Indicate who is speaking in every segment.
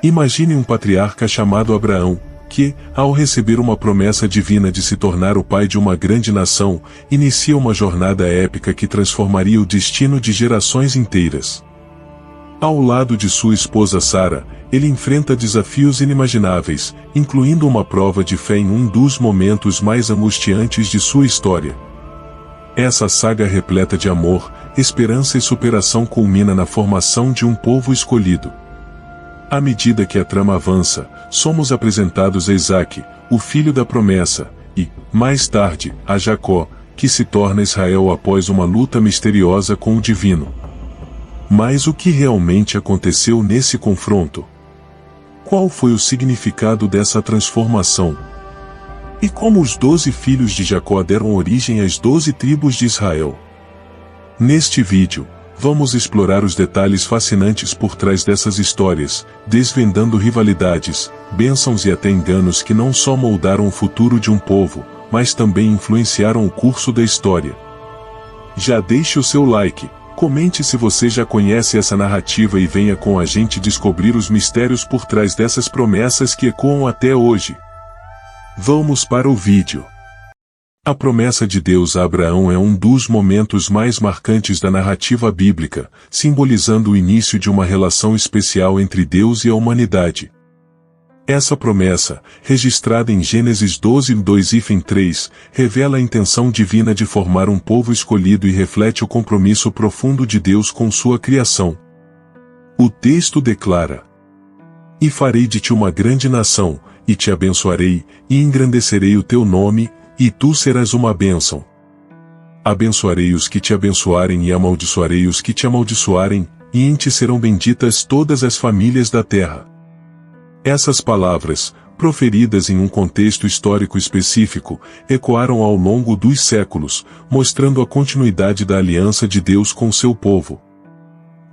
Speaker 1: Imagine um patriarca chamado Abraão, que, ao receber uma promessa divina de se tornar o pai de uma grande nação, inicia uma jornada épica que transformaria o destino de gerações inteiras. Ao lado de sua esposa Sara, ele enfrenta desafios inimagináveis, incluindo uma prova de fé em um dos momentos mais angustiantes de sua história. Essa saga repleta de amor, esperança e superação culmina na formação de um povo escolhido. À medida que a trama avança, somos apresentados a Isaque, o filho da promessa, e, mais tarde, a Jacó, que se torna Israel após uma luta misteriosa com o divino. Mas o que realmente aconteceu nesse confronto? Qual foi o significado dessa transformação? E como os 12 filhos de Jacó deram origem às 12 tribos de Israel? Neste vídeo, vamos explorar os detalhes fascinantes por trás dessas histórias, desvendando rivalidades, bênçãos e até enganos que não só moldaram o futuro de um povo, mas também influenciaram o curso da história. Já deixe o seu like, comente se você já conhece essa narrativa e venha com a gente descobrir os mistérios por trás dessas promessas que ecoam até hoje. Vamos para o vídeo. A promessa de Deus a Abraão é um dos momentos mais marcantes da narrativa bíblica, simbolizando o início de uma relação especial entre Deus e a humanidade. Essa promessa, registrada em Gênesis 12, 2-3, revela a intenção divina de formar um povo escolhido e reflete o compromisso profundo de Deus com sua criação. O texto declara: "E farei de ti uma grande nação, e te abençoarei, e engrandecerei o teu nome, e tu serás uma bênção. Abençoarei os que te abençoarem e amaldiçoarei os que te amaldiçoarem, e em ti serão benditas todas as famílias da terra." Essas palavras, proferidas em um contexto histórico específico, ecoaram ao longo dos séculos, mostrando a continuidade da aliança de Deus com seu povo.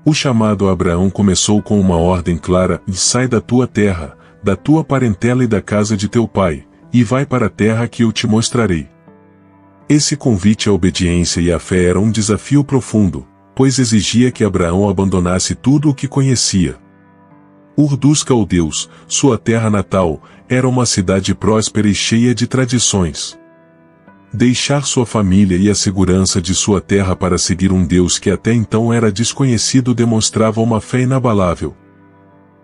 Speaker 1: O chamado a Abraão começou com uma ordem clara: "Sai da tua terra, da tua parentela e da casa de teu pai, e vai para a terra que eu te mostrarei." Esse convite à obediência e à fé era um desafio profundo, pois exigia que Abraão abandonasse tudo o que conhecia. Ur dos Caldeus, sua terra natal, era uma cidade próspera e cheia de tradições. Deixar sua família e a segurança de sua terra para seguir um Deus que até então era desconhecido demonstrava uma fé inabalável.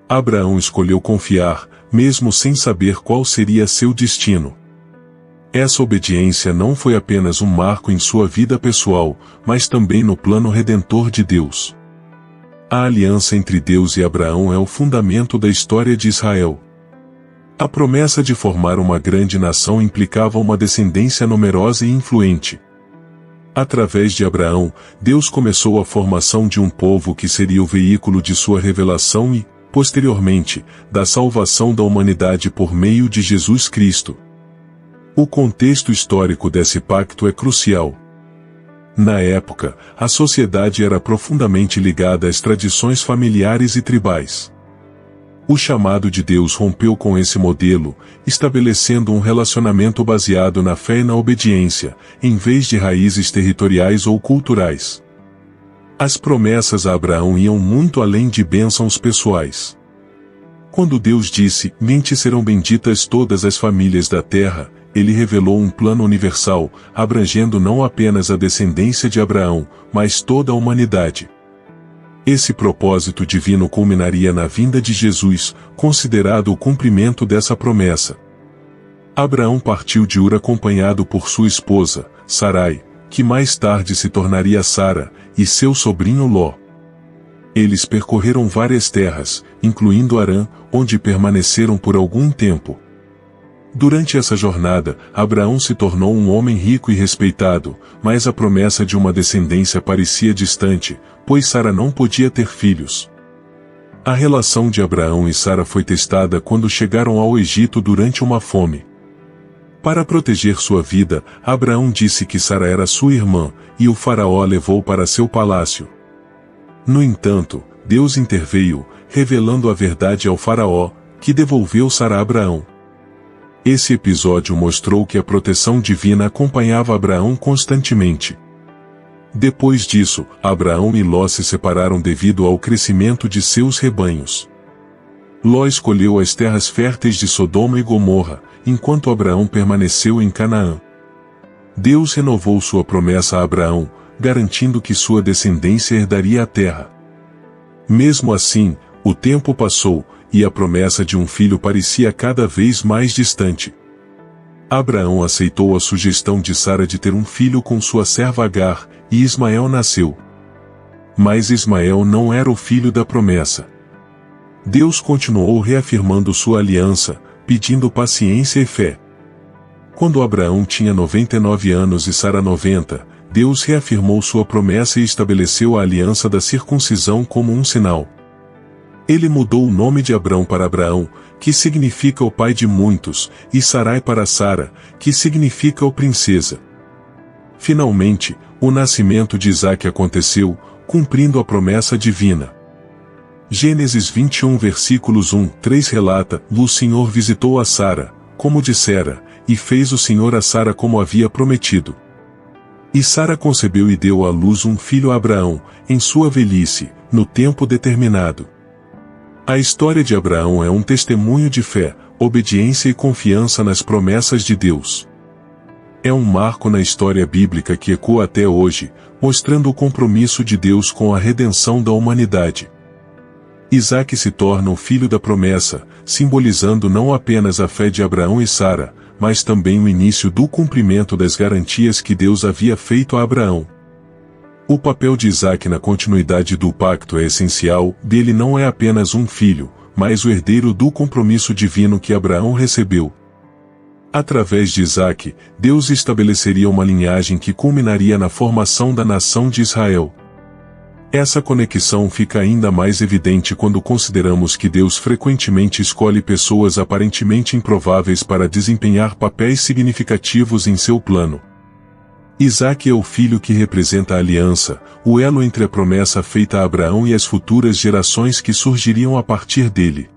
Speaker 1: Abraão escolheu confiar, mesmo sem saber qual seria seu destino. Essa obediência não foi apenas um marco em sua vida pessoal, mas também no plano redentor de Deus. A aliança entre Deus e Abraão é o fundamento da história de Israel. A promessa de formar uma grande nação implicava uma descendência numerosa e influente. Através de Abraão, Deus começou a formação de um povo que seria o veículo de sua revelação e, posteriormente, da salvação da humanidade por meio de Jesus Cristo. O contexto histórico desse pacto é crucial. Na época, a sociedade era profundamente ligada às tradições familiares e tribais. O chamado de Deus rompeu com esse modelo, estabelecendo um relacionamento baseado na fé e na obediência, em vez de raízes territoriais ou culturais. As promessas a Abraão iam muito além de bênçãos pessoais. Quando Deus disse: "Em ti serão benditas todas as famílias da terra", ele revelou um plano universal, abrangendo não apenas a descendência de Abraão, mas toda a humanidade. Esse propósito divino culminaria na vinda de Jesus, considerado o cumprimento dessa promessa. Abraão partiu de Ur acompanhado por sua esposa, Sarai, que mais tarde se tornaria Sara, e seu sobrinho Ló. Eles percorreram várias terras, incluindo Harã, onde permaneceram por algum tempo. Durante essa jornada, Abraão se tornou um homem rico e respeitado, mas a promessa de uma descendência parecia distante, pois Sara não podia ter filhos. A relação de Abraão e Sara foi testada quando chegaram ao Egito durante uma fome. Para proteger sua vida, Abraão disse que Sara era sua irmã, e o faraó a levou para seu palácio. No entanto, Deus interveio, revelando a verdade ao faraó, que devolveu Sara a Abraão. Esse episódio mostrou que a proteção divina acompanhava Abraão constantemente. Depois disso, Abraão e Ló se separaram devido ao crescimento de seus rebanhos. Ló escolheu as terras férteis de Sodoma e Gomorra, enquanto Abraão permaneceu em Canaã. Deus renovou sua promessa a Abraão, garantindo que sua descendência herdaria a terra. Mesmo assim, o tempo passou, e a promessa de um filho parecia cada vez mais distante. Abraão aceitou a sugestão de Sara de ter um filho com sua serva Agar, e Ismael nasceu. Mas Ismael não era o filho da promessa. Deus continuou reafirmando sua aliança, pedindo paciência e fé. Quando Abraão tinha 99 anos e Sara 90, Deus reafirmou sua promessa e estabeleceu a aliança da circuncisão como um sinal. Ele mudou o nome de Abrão para Abraão, que significa o pai de muitos, e Sarai para Sara, que significa o princesa. Finalmente, o nascimento de Isaque aconteceu, cumprindo a promessa divina. Gênesis 21 versículos 1-3 relata: O Senhor visitou a Sara, como dissera, e fez o Senhor a Sara como havia prometido. E Sara concebeu e deu à luz um filho a Abraão, em sua velhice, no tempo determinado. A história de Abraão é um testemunho de fé, obediência e confiança nas promessas de Deus. É um marco na história bíblica que ecoa até hoje, mostrando o compromisso de Deus com a redenção da humanidade. Isaque se torna o filho da promessa, simbolizando não apenas a fé de Abraão e Sara, mas também o início do cumprimento das garantias que Deus havia feito a Abraão. O papel de Isaque na continuidade do pacto é essencial, dele não é apenas um filho, mas o herdeiro do compromisso divino que Abraão recebeu. Através de Isaque, Deus estabeleceria uma linhagem que culminaria na formação da nação de Israel. Essa conexão fica ainda mais evidente quando consideramos que Deus frequentemente escolhe pessoas aparentemente improváveis para desempenhar papéis significativos em seu plano. Isaque é o filho que representa a aliança, o elo entre a promessa feita a Abraão e as futuras gerações que surgiriam a partir dele.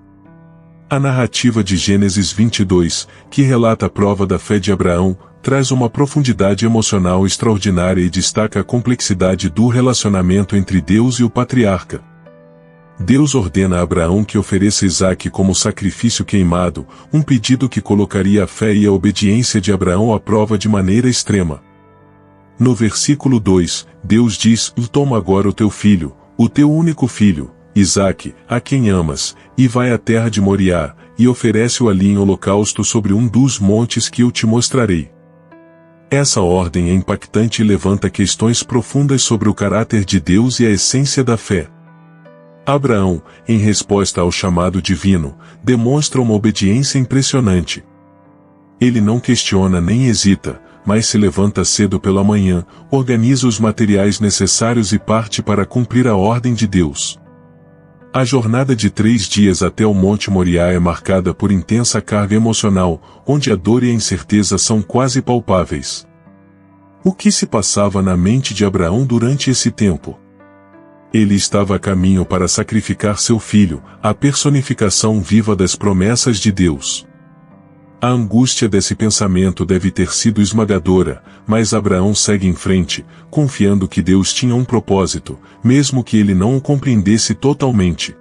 Speaker 1: A narrativa de Gênesis 22, que relata a prova da fé de Abraão, traz uma profundidade emocional extraordinária e destaca a complexidade do relacionamento entre Deus e o patriarca. Deus ordena a Abraão que ofereça Isaque como sacrifício queimado, um pedido que colocaria a fé e a obediência de Abraão à prova de maneira extrema. No versículo 2, Deus diz: Toma agora o teu filho, o teu único filho, Isaque, a quem amas, e vai à terra de Moriá, e oferece-o ali em holocausto sobre um dos montes que eu te mostrarei. Essa ordem é impactante e levanta questões profundas sobre o caráter de Deus e a essência da fé. Abraão, em resposta ao chamado divino, demonstra uma obediência impressionante. Ele não questiona nem hesita, mas se levanta cedo pela manhã, organiza os materiais necessários e parte para cumprir a ordem de Deus. A jornada de 3 dias até o Monte Moriá é marcada por intensa carga emocional, onde a dor e a incerteza são quase palpáveis. O que se passava na mente de Abraão durante esse tempo? Ele estava a caminho para sacrificar seu filho, a personificação viva das promessas de Deus. A angústia desse pensamento deve ter sido esmagadora, mas Abraão segue em frente, confiando que Deus tinha um propósito, mesmo que ele não o compreendesse totalmente.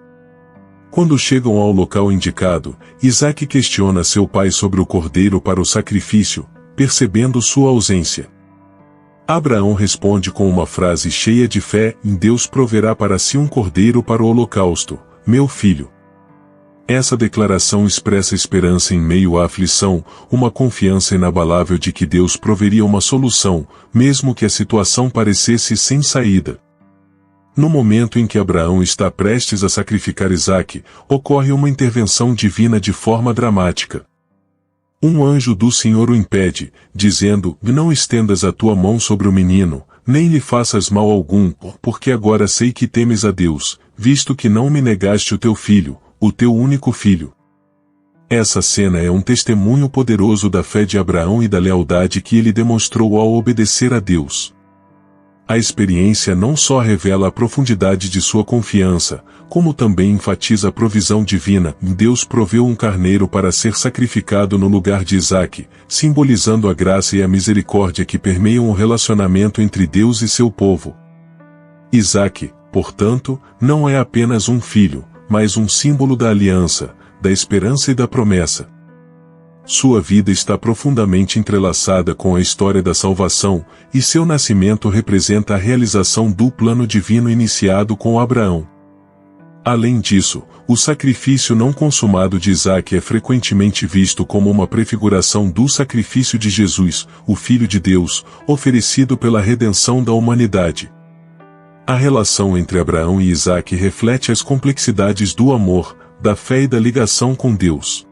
Speaker 1: Quando chegam ao local indicado, Isaque questiona seu pai sobre o cordeiro para o sacrifício, percebendo sua ausência. Abraão responde com uma frase cheia de fé: Deus proverá para si um cordeiro para o holocausto, meu filho. Essa declaração expressa esperança em meio à aflição, uma confiança inabalável de que Deus proveria uma solução, mesmo que a situação parecesse sem saída. No momento em que Abraão está prestes a sacrificar Isaque, ocorre uma intervenção divina de forma dramática. Um anjo do Senhor o impede, dizendo: Não estendas a tua mão sobre o menino, nem lhe faças mal algum, porque agora sei que temes a Deus, visto que não me negaste o teu filho, o teu único filho. Essa cena é um testemunho poderoso da fé de Abraão e da lealdade que ele demonstrou ao obedecer a Deus. A experiência não só revela a profundidade de sua confiança, como também enfatiza a provisão divina. Deus proveu um carneiro para ser sacrificado no lugar de Isaque, simbolizando a graça e a misericórdia que permeiam o relacionamento entre Deus e seu povo. Isaque, portanto, não é apenas um filho, mas um símbolo da aliança, da esperança e da promessa. Sua vida está profundamente entrelaçada com a história da salvação, e seu nascimento representa a realização do plano divino iniciado com Abraão. Além disso, o sacrifício não consumado de Isaque é frequentemente visto como uma prefiguração do sacrifício de Jesus, o Filho de Deus, oferecido pela redenção da humanidade. A relação entre Abraão e Isaque reflete as complexidades do amor, da fé e da ligação com Deus.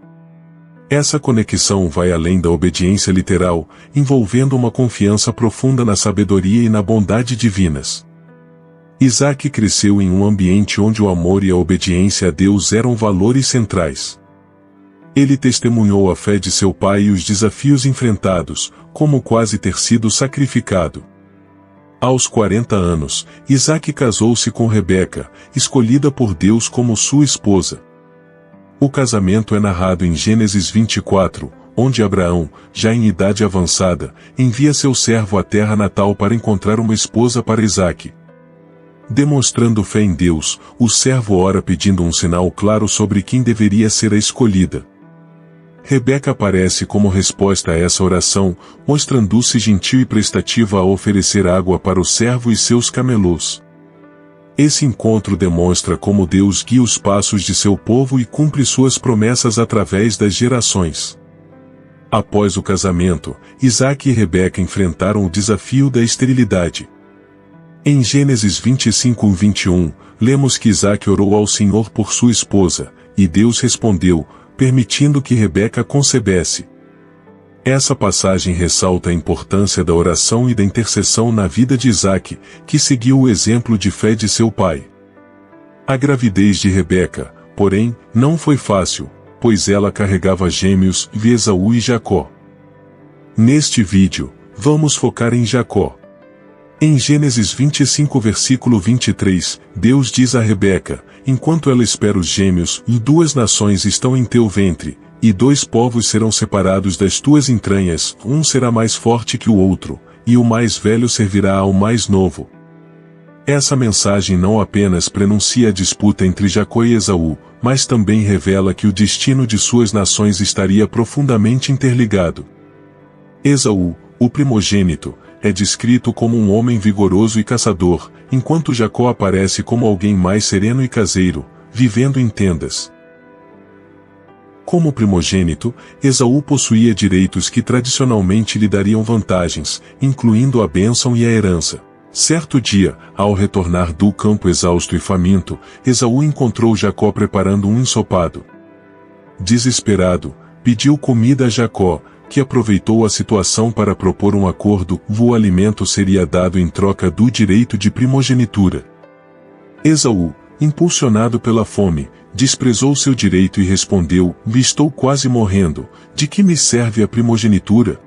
Speaker 1: Essa conexão vai além da obediência literal, envolvendo uma confiança profunda na sabedoria e na bondade divinas. Isaque cresceu em um ambiente onde o amor e a obediência a Deus eram valores centrais. Ele testemunhou a fé de seu pai e os desafios enfrentados, como quase ter sido sacrificado. Aos 40 anos, Isaque casou-se com Rebeca, escolhida por Deus como sua esposa. O casamento é narrado em Gênesis 24, onde Abraão, já em idade avançada, envia seu servo à terra natal para encontrar uma esposa para Isaque. Demonstrando fé em Deus, o servo ora pedindo um sinal claro sobre quem deveria ser a escolhida. Rebeca aparece como resposta a essa oração, mostrando-se gentil e prestativa a oferecer água para o servo e seus camelos. Esse encontro demonstra como Deus guia os passos de seu povo e cumpre suas promessas através das gerações. Após o casamento, Isaque e Rebeca enfrentaram o desafio da esterilidade. Em Gênesis 25:21, lemos que Isaque orou ao Senhor por sua esposa, e Deus respondeu, permitindo que Rebeca concebesse. Essa passagem ressalta a importância da oração e da intercessão na vida de Isaque, que seguiu o exemplo de fé de seu pai. A gravidez de Rebeca, porém, não foi fácil, pois ela carregava gêmeos, Esaú e Jacó. Neste vídeo, vamos focar em Jacó. Em Gênesis 25 versículo 23, Deus diz a Rebeca, enquanto ela espera os gêmeos, e 2 nações estão em teu ventre, e 2 povos serão separados das tuas entranhas, um será mais forte que o outro, e o mais velho servirá ao mais novo. Essa mensagem não apenas prenuncia a disputa entre Jacó e Esaú, mas também revela que o destino de suas nações estaria profundamente interligado. Esaú, o primogênito, é descrito como um homem vigoroso e caçador, enquanto Jacó aparece como alguém mais sereno e caseiro, vivendo em tendas. Como primogênito, Esaú possuía direitos que tradicionalmente lhe dariam vantagens, incluindo a bênção e a herança. Certo dia, ao retornar do campo exausto e faminto, Esaú encontrou Jacó preparando um ensopado. Desesperado, pediu comida a Jacó, que aproveitou a situação para propor um acordo, o alimento seria dado em troca do direito de primogenitura. Esaú, impulsionado pela fome, desprezou seu direito e respondeu, estou quase morrendo, de que me serve a primogenitura?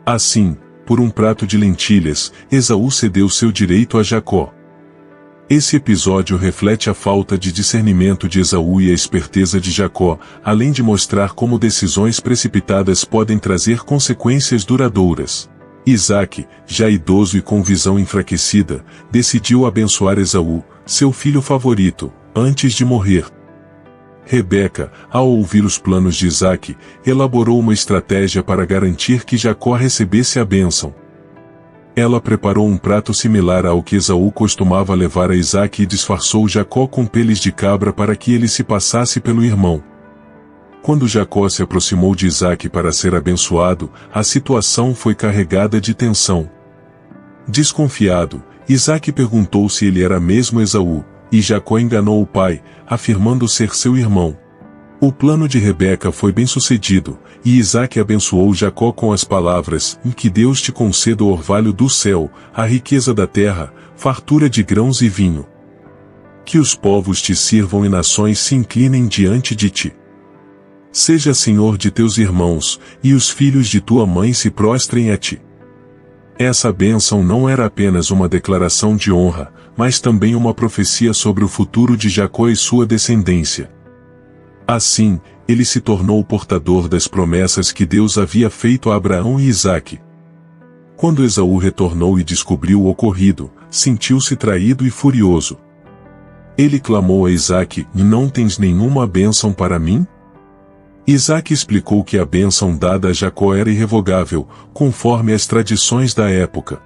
Speaker 1: Assim, por um prato de lentilhas, Esaú cedeu seu direito a Jacó. Esse episódio reflete a falta de discernimento de Esaú e a esperteza de Jacó, além de mostrar como decisões precipitadas podem trazer consequências duradouras. Isaque, já idoso e com visão enfraquecida, decidiu abençoar Esaú, seu filho favorito, antes de morrer. Rebeca, ao ouvir os planos de Isaque, elaborou uma estratégia para garantir que Jacó recebesse a bênção. Ela preparou um prato similar ao que Esaú costumava levar a Isaque e disfarçou Jacó com peles de cabra para que ele se passasse pelo irmão. Quando Jacó se aproximou de Isaque para ser abençoado, a situação foi carregada de tensão. Desconfiado, Isaque perguntou se ele era mesmo Esaú, e Jacó enganou o pai, afirmando ser seu irmão. O plano de Rebeca foi bem sucedido, e Isaque abençoou Jacó com as palavras, que Deus te conceda o orvalho do céu, a riqueza da terra, fartura de grãos e vinho. Que os povos te sirvam e nações se inclinem diante de ti. Seja senhor de teus irmãos, e os filhos de tua mãe se prostrem a ti. Essa bênção não era apenas uma declaração de honra, mas também uma profecia sobre o futuro de Jacó e sua descendência. Assim, ele se tornou o portador das promessas que Deus havia feito a Abraão e Isaque. Quando Esaú retornou e descobriu o ocorrido, sentiu-se traído e furioso. Ele clamou a Isaque: não tens nenhuma bênção para mim? Isaque explicou que a bênção dada a Jacó era irrevogável, conforme as tradições da época.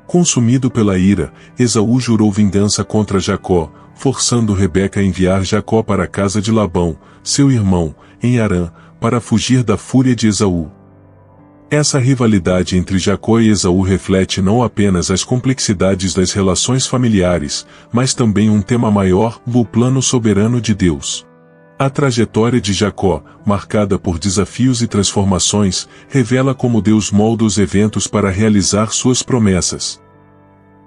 Speaker 1: Consumido pela ira, Esaú jurou vingança contra Jacó, forçando Rebeca a enviar Jacó para a casa de Labão, seu irmão, em Harã, para fugir da fúria de Esaú. Essa rivalidade entre Jacó e Esaú reflete não apenas as complexidades das relações familiares, mas também um tema maior, o plano soberano de Deus. A trajetória de Jacó, marcada por desafios e transformações, revela como Deus molda os eventos para realizar suas promessas.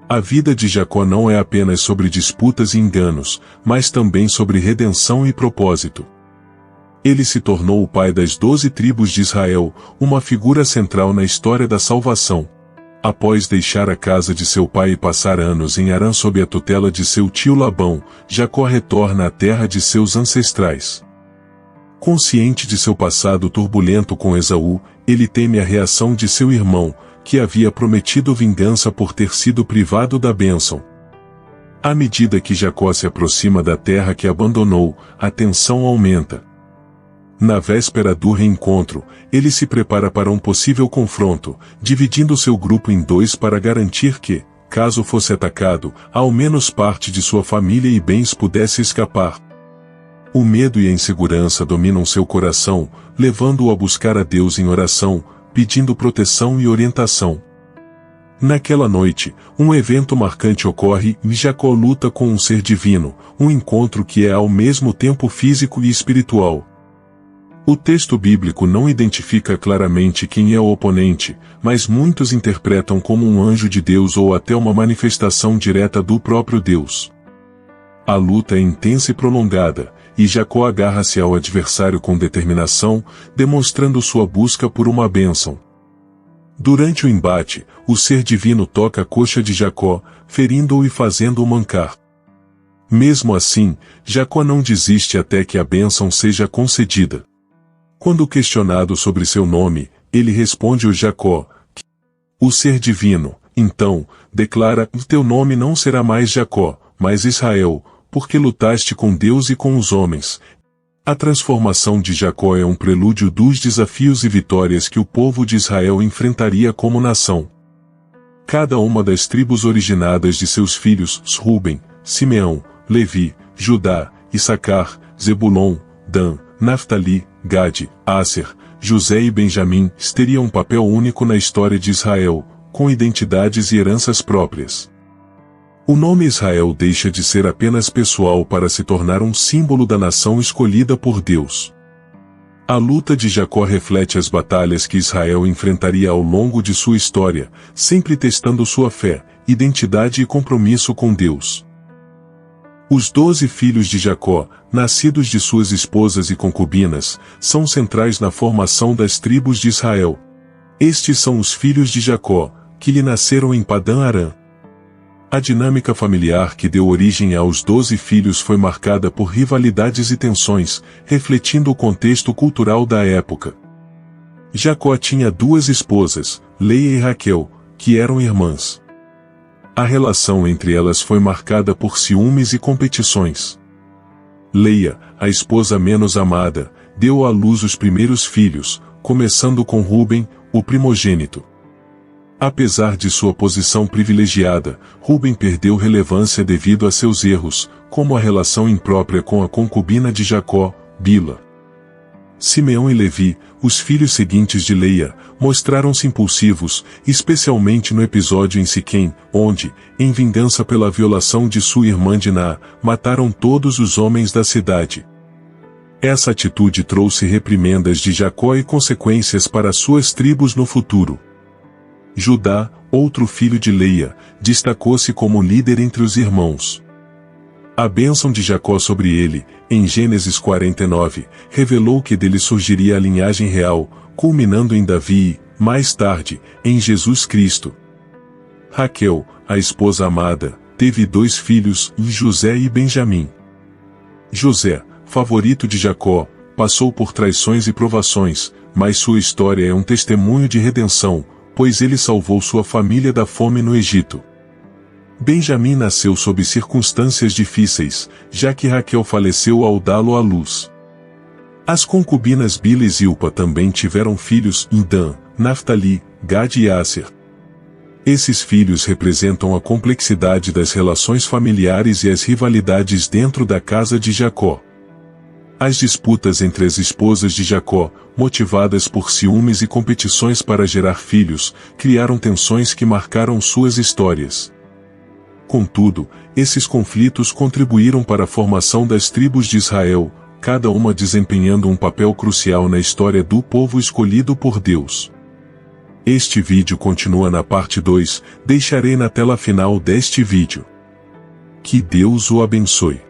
Speaker 1: A vida de Jacó não é apenas sobre disputas e enganos, mas também sobre redenção e propósito. Ele se tornou o pai das 12 tribos de Israel, uma figura central na história da salvação. Após deixar a casa de seu pai e passar anos em Harã sob a tutela de seu tio Labão, Jacó retorna à terra de seus ancestrais. Consciente de seu passado turbulento com Esaú, ele teme a reação de seu irmão, que havia prometido vingança por ter sido privado da bênção. À medida que Jacó se aproxima da terra que abandonou, a tensão aumenta. Na véspera do reencontro, ele se prepara para um possível confronto, dividindo seu grupo em dois para garantir que, caso fosse atacado, ao menos parte de sua família e bens pudesse escapar. O medo e a insegurança dominam seu coração, levando-o a buscar a Deus em oração, pedindo proteção e orientação. Naquela noite, um evento marcante ocorre e Jacó luta com um ser divino, um encontro que é ao mesmo tempo físico e espiritual. O texto bíblico não identifica claramente quem é o oponente, mas muitos interpretam como um anjo de Deus ou até uma manifestação direta do próprio Deus. A luta é intensa e prolongada, e Jacó agarra-se ao adversário com determinação, demonstrando sua busca por uma bênção. Durante o embate, o ser divino toca a coxa de Jacó, ferindo-o e fazendo-o mancar. Mesmo assim, Jacó não desiste até que a bênção seja concedida. Quando questionado sobre seu nome, ele responde ao Jacó, o ser divino, então, declara: teu nome não será mais Jacó, mas Israel, porque lutaste com Deus e com os homens. A transformação de Jacó é um prelúdio dos desafios e vitórias que o povo de Israel enfrentaria como nação. Cada uma das tribos originadas de seus filhos, Ruben, Simeão, Levi, Judá, Issacar, Zebulon, Dan, Naftali, Gade, Asser, José e Benjamim teriam um papel único na história de Israel, com identidades e heranças próprias. O nome Israel deixa de ser apenas pessoal para se tornar um símbolo da nação escolhida por Deus. A luta de Jacó reflete as batalhas que Israel enfrentaria ao longo de sua história, sempre testando sua fé, identidade e compromisso com Deus. Os 12 filhos de Jacó, nascidos de suas esposas e concubinas, são centrais na formação das tribos de Israel. Estes são os filhos de Jacó, que lhe nasceram em Padã-Arã. A dinâmica familiar que deu origem aos 12 filhos foi marcada por rivalidades e tensões, refletindo o contexto cultural da época. Jacó tinha 2 esposas, Leia e Raquel, que eram irmãs. A relação entre elas foi marcada por ciúmes e competições. Leia, a esposa menos amada, deu à luz os primeiros filhos, começando com Ruben, o primogênito. Apesar de sua posição privilegiada, Ruben perdeu relevância devido a seus erros, como a relação imprópria com a concubina de Jacó, Bila. Simeão e Levi, os filhos seguintes de Leia, mostraram-se impulsivos, especialmente no episódio em Siquém, onde, em vingança pela violação de sua irmã Diná, mataram todos os homens da cidade. Essa atitude trouxe reprimendas de Jacó e consequências para suas tribos no futuro. Judá, outro filho de Leia, destacou-se como líder entre os irmãos. A bênção de Jacó sobre ele, em Gênesis 49, revelou que dele surgiria a linhagem real, culminando em Davi e, mais tarde, em Jesus Cristo. Raquel, a esposa amada, teve 2 filhos, José e Benjamim. José, favorito de Jacó, passou por traições e provações, mas sua história é um testemunho de redenção, pois ele salvou sua família da fome no Egito. Benjamim nasceu sob circunstâncias difíceis, já que Raquel faleceu ao dá-lo à luz. As concubinas Bila e Zilpa também tiveram filhos em Dan, Naftali, Gad e Asser. Esses filhos representam a complexidade das relações familiares e as rivalidades dentro da casa de Jacó. As disputas entre as esposas de Jacó, motivadas por ciúmes e competições para gerar filhos, criaram tensões que marcaram suas histórias. Contudo, esses conflitos contribuíram para a formação das tribos de Israel, cada uma desempenhando um papel crucial na história do povo escolhido por Deus. Este vídeo continua na parte 2, deixarei na tela final deste vídeo. Que Deus o abençoe.